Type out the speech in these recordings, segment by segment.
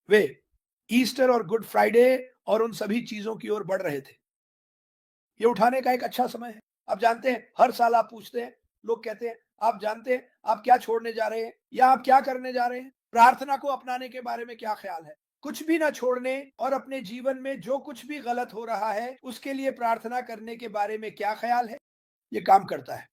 वे Easter और good Friday और उन सभी चीजों की ओर बढ़ रहे थे। ये उठाने का एक अच्छा समय है। आप जानते हैं, हर साल आप पूछते हैं, लोग कहते हैं, आप जानते हैं आप क्या छोड़ने जा रहे हैं या आप क्या करने जा रहे हैं? प्रार्थना को अपनाने के बारे में क्या ख्याल है? कुछ भी ना छोड़ने और अपने जीवन में जो कुछ भी गलत हो रहा है, उसके लिए प्रार्थना करने के बारे में क्या ख्याल है? ये काम करता है।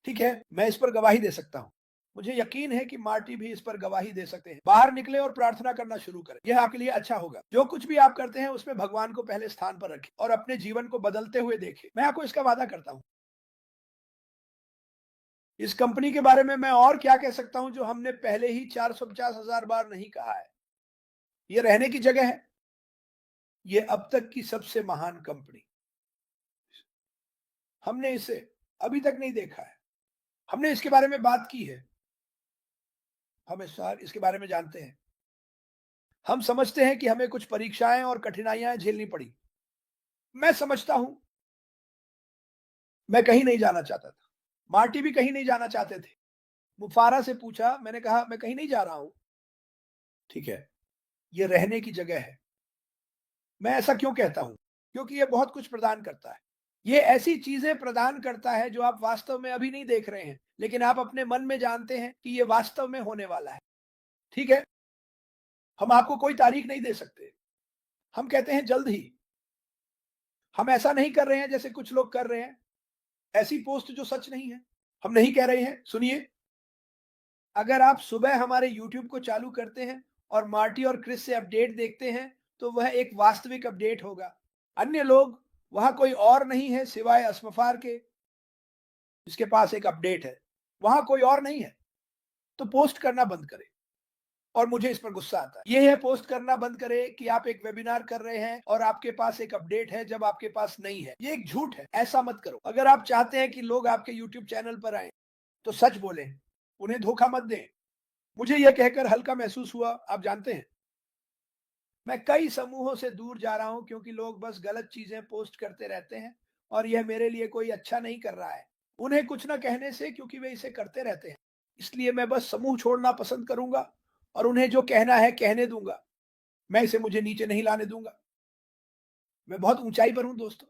ठीक है, मैं इस पर गवाही दे सकता हूँ। मुझे यकीन है कि मार्टी भी इस पर गवाही दे सकते हैं। बाहर निकले और प्रार्थना करना शुरू करें। यह आपके लिए अच्छा होगा। जो कुछ भी आप करते हैं उसमें भगवान को पहले स्थान पर रखें और अपने जीवन को बदलते हुए देखें। मैं आपको इसका वादा करता हूँ। इस कंपनी के बारे में मैं और क्या कह सकता हूँ जो हमने पहले ही 450,000 बार नहीं कहा है। ये रहने की जगह है। ये अब तक की सबसे महान कंपनी। हमने इसे अभी तक नहीं देखा है। हमने इसके बारे में बात की है। हम इसके बारे में जानते हैं। हम समझते हैं कि हमें कुछ परीक्षाएं और कठिनाइयां झेलनी पड़ी। मैं समझता हूं, मैं कहीं नहीं जाना चाहता था। मार्टी भी कहीं नहीं जाना चाहते थे। मुफारा से पूछा, मैंने कहा मैं कहीं नहीं जा रहा हूं। ठीक है, ये रहने की जगह है। मैं ऐसा क्यों कहता हूं? क्योंकि ये बहुत कुछ प्रदान करता है। ये ऐसी चीजें प्रदान करता है जो आप वास्तव में अभी नहीं देख रहे हैं, लेकिन आप अपने मन में जानते हैं कि ये वास्तव में होने वाला है। ठीक है, हम आपको कोई तारीख नहीं दे सकते। हम कहते हैं जल्द ही। हम ऐसा नहीं कर रहे हैं जैसे कुछ लोग कर रहे हैं, ऐसी पोस्ट जो सच नहीं है। हम नहीं कह रहे हैं। सुनिए, अगर आप सुबह हमारे यूट्यूब को चालू करते हैं और मार्टी और क्रिस से अपडेट देखते हैं, तो वह एक वास्तविक अपडेट होगा। अन्य लोग, वहां कोई और नहीं है सिवाय असमफार के, जिसके पास एक अपडेट है। वहां कोई और नहीं है। तो पोस्ट करना बंद करें। और मुझे इस पर गुस्सा आता है। ये है, पोस्ट करना बंद करें कि आप एक वेबिनार कर रहे हैं और आपके पास एक अपडेट है जब आपके पास नहीं है। ये एक झूठ है। ऐसा मत करो। अगर आप चाहते हैं कि लोग आपके यूट्यूब चैनल पर आए, तो सच बोलें। उन्हें धोखा मत दें। मुझे यह कहकर हल्का महसूस हुआ, आप जानते हैं, मैं कई समूहों से दूर जा रहा हूं क्योंकि लोग बस गलत चीजें पोस्ट करते रहते हैं और यह मेरे लिए कोई अच्छा नहीं कर रहा है उन्हें कुछ ना कहने से, क्योंकि वे इसे करते रहते हैं। इसलिए मैं बस समूह छोड़ना पसंद करूंगा और उन्हें जो कहना है कहने दूंगा। मैं इसे मुझे नीचे नहीं लाने दूंगा। मैं बहुत ऊंचाई पर हूं दोस्तों।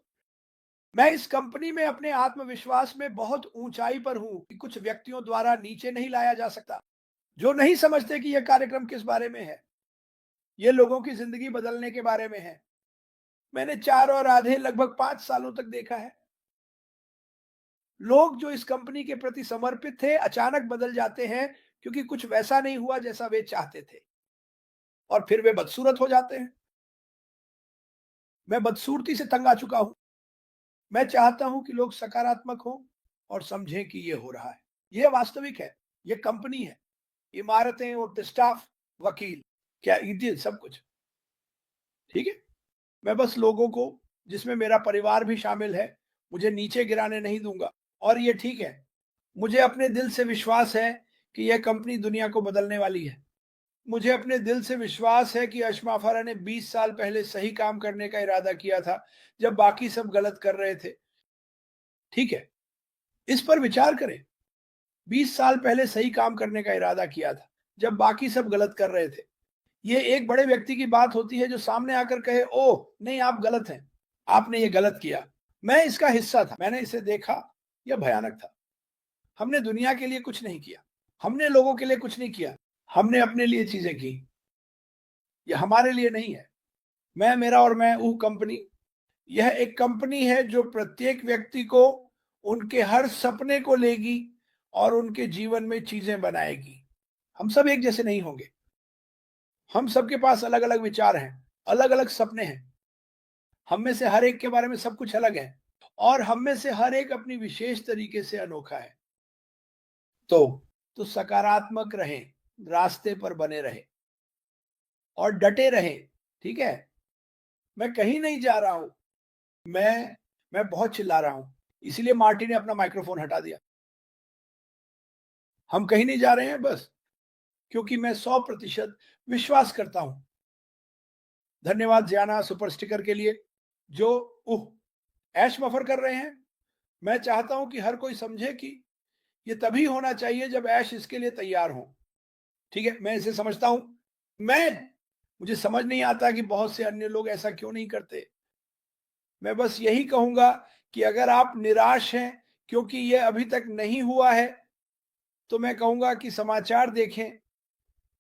मैं इस कंपनी में अपने आत्मविश्वास में बहुत ऊंचाई पर हूं कि कुछ व्यक्तियों द्वारा नीचे नहीं लाया जा सकता, जो नहीं समझते कि यह कार्यक्रम किस बारे में है। ये लोगों की जिंदगी बदलने के बारे में है। मैंने 4 और आधे लगभग 5 सालों तक देखा है। लोग जो इस कंपनी के प्रति समर्पित थे, अचानक बदल जाते हैं क्योंकि कुछ वैसा नहीं हुआ जैसा वे चाहते थे, और फिर वे बदसूरत हो जाते हैं। मैं बदसूरती से तंग आ चुका हूं। मैं चाहता हूं कि लोग सकारात्मक हों और समझें कि ये हो रहा है। ये वास्तविक है। ये कंपनी है। इमारतें और स्टाफ, वकील, क्या ये सब कुछ। ठीक है? मैं बस लोगों को, जिसमें मेरा परिवार भी शामिल है, मुझे नीचे गिराने नहीं दूंगा। और ये ठीक है। मुझे अपने दिल से विश्वास है कि यह कंपनी दुनिया को बदलने वाली है। मुझे अपने दिल से विश्वास है कि अशमाफारा ने 20 साल पहले सही काम करने का इरादा किया था, जब बाकी सब गलत कर रहे थे। ठीक है, इस पर विचार करें। 20 साल पहले सही काम करने का इरादा किया था, जब बाकी सब गलत कर रहे थे। ये एक बड़े व्यक्ति की बात होती है जो सामने आकर कहे, ओह नहीं आप गलत हैं, आपने ये गलत किया। मैं इसका हिस्सा था, मैंने इसे देखा। यह भयानक था। हमने दुनिया के लिए कुछ नहीं किया। हमने लोगों के लिए कुछ नहीं किया। हमने अपने लिए चीजें की। ये हमारे लिए नहीं है। मैं, मेरा और मैं, वो कंपनी। यह एक कंपनी है जो प्रत्येक व्यक्ति को उनके हर सपने को लेगी और उनके जीवन में चीजें बनाएगी। हम सब एक जैसे नहीं होंगे। हम सबके पास अलग अलग विचार हैं, अलग अलग सपने हैं। हम में से हर एक के बारे में सब कुछ अलग है, और हम में से हर एक अपनी विशेष तरीके से अनोखा है। तो तो सकारात्मक रहें, रास्ते पर बने रहें और डटे रहें। ठीक है, मैं कहीं नहीं जा रहा हूं। मैं बहुत चिल्ला रहा हूं, इसीलिए मार्टी ने अपना माइक्रोफोन हटा दिया। हम कहीं नहीं जा रहे हैं, बस क्योंकि मैं 100% विश्वास करता हूं। धन्यवाद जियाना सुपर स्टिकर के लिए, जो उह ऐश मफर कर रहे हैं। मैं चाहता हूं कि हर कोई समझे कि ये तभी होना चाहिए जब ऐश इसके लिए तैयार हो। ठीक है, मैं इसे समझता हूं। मैं मुझे समझ नहीं आता कि बहुत से अन्य लोग ऐसा क्यों नहीं करते। मैं बस यही कहूँगा कि अगर आप निराश हैं क्योंकि ये अभी तक नहीं हुआ है, तो मैं कहूँगा कि समाचार देखें,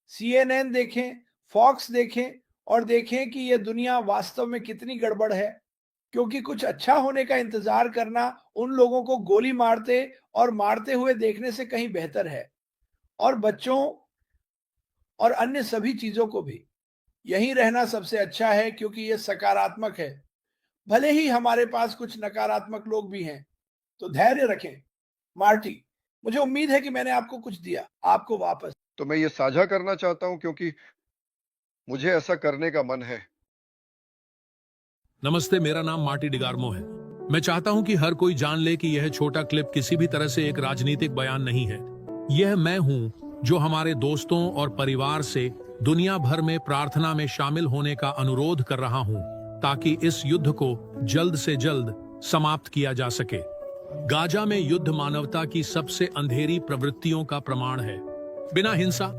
सीएनएन देखें, फॉक्स देखें और देखें कि ये दुनिया वास्तव में कितनी गड़बड़ है। क्योंकि कुछ अच्छा होने का इंतज़ार करना उन लोगों को गोली मारते और मारते हुए देखने से कहीं बेहतर है। और बच्चों और अन्य सभी चीज़ों को भी यहीं रहना सबसे अच्छा है क्योंकि ये सकारात्मक है। भले ही हमारे पास कुछ नकारात्मक लोग भी हैं, तो धैर्य रखें। मार्टी, मुझे उम्मीद है कि मैंने आपको कुछ दिया, आपको वापस। तो मैं ये साझा करना चाहता हूं क्योंकि मुझे ऐसा करने का मन है। नमस्ते, मेरा नाम मार्टी डिगार्मो है। मैं चाहता हूं कि हर कोई जान ले कि यह छोटा क्लिप किसी भी तरह से एक राजनीतिक बयान नहीं है। यह मैं हूं जो हमारे दोस्तों और परिवार से दुनिया भर में प्रार्थना में शामिल होने का अनुरोध कर रहा हूं ताकि इस युद्ध को जल्द से जल्द समाप्त किया जा सके। गाजा में युद्ध मानवता की सबसे अंधेरी प्रवृत्तियों का प्रमाण है। बिना हिंसा,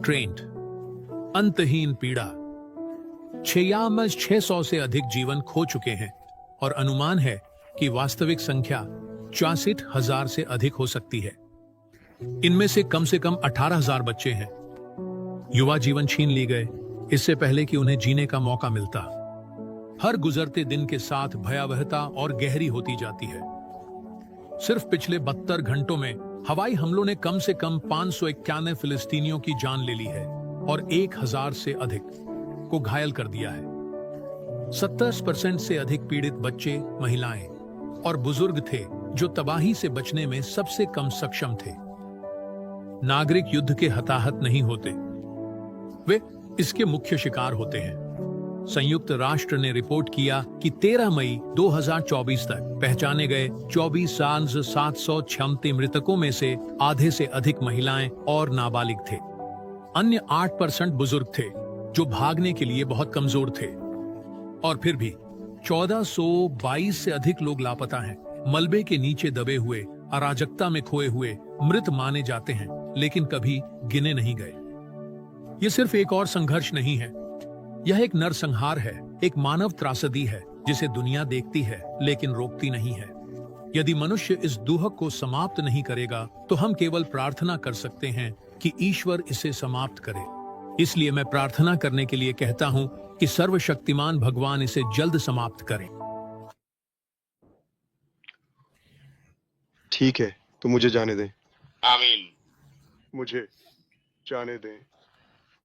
ट्रेंड, अंतहीन पीड़ा, 600 से अधिक जीवन खो चुके हैं और अनुमान है कि वास्तविक संख्या 64,000 से अधिक हो सकती है। इनमें से कम 18,000 बच्चे हैं। युवा जीवन छीन लिए गए इससे पहले कि उन्हें जीने का मौका मिलता। हर गुजरते दिन के साथ भयावहता और गहरी होती जाती है। सिर्फ पिछले 72 घंटों में हवाई हमलों ने कम से कम 591 फिलिस्तीनियों की जान ले ली है और 1,000 से अधिक को घायल कर दिया है। 70% से अधिक पीड़ित बच्चे, महिलाएं और बुजुर्ग थे जो तबाही से बचने में सबसे कम सक्षम थे। नागरिक युद्ध के हताहत नहीं होते, वे इसके मुख्य शिकार होते हैं। संयुक्त राष्ट्र ने रिपोर्ट किया कि 13 मई 2024 तक पहचाने गए 24,736 मृतकों में से आधे से अधिक महिलाएं और नाबालिग थे। अन्य 8% बुजुर्ग थे जो भागने के लिए बहुत कमजोर थे। और फिर भी 1422 से अधिक लोग लापता हैं, मलबे के नीचे दबे हुए, अराजकता में खोए हुए, मृत माने जाते हैं, लेकिन कभी गिने नहीं गए। यह सिर्फ एक और संघर्ष नहीं है, यह एक नरसंहार है, एक मानव त्रासदी है जिसे दुनिया देखती है लेकिन रोकती नहीं है। यदि मनुष्य इस दुहक को समाप्त नहीं करेगा तो हम केवल प्रार्थना कर सकते हैं कि ईश्वर इसे समाप्त करे। इसलिए मैं प्रार्थना करने के लिए कहता हूं कि सर्वशक्तिमान भगवान इसे जल्द समाप्त करे। ठीक है, तो मुझे जाने दें। आमीन। मुझे जाने दें।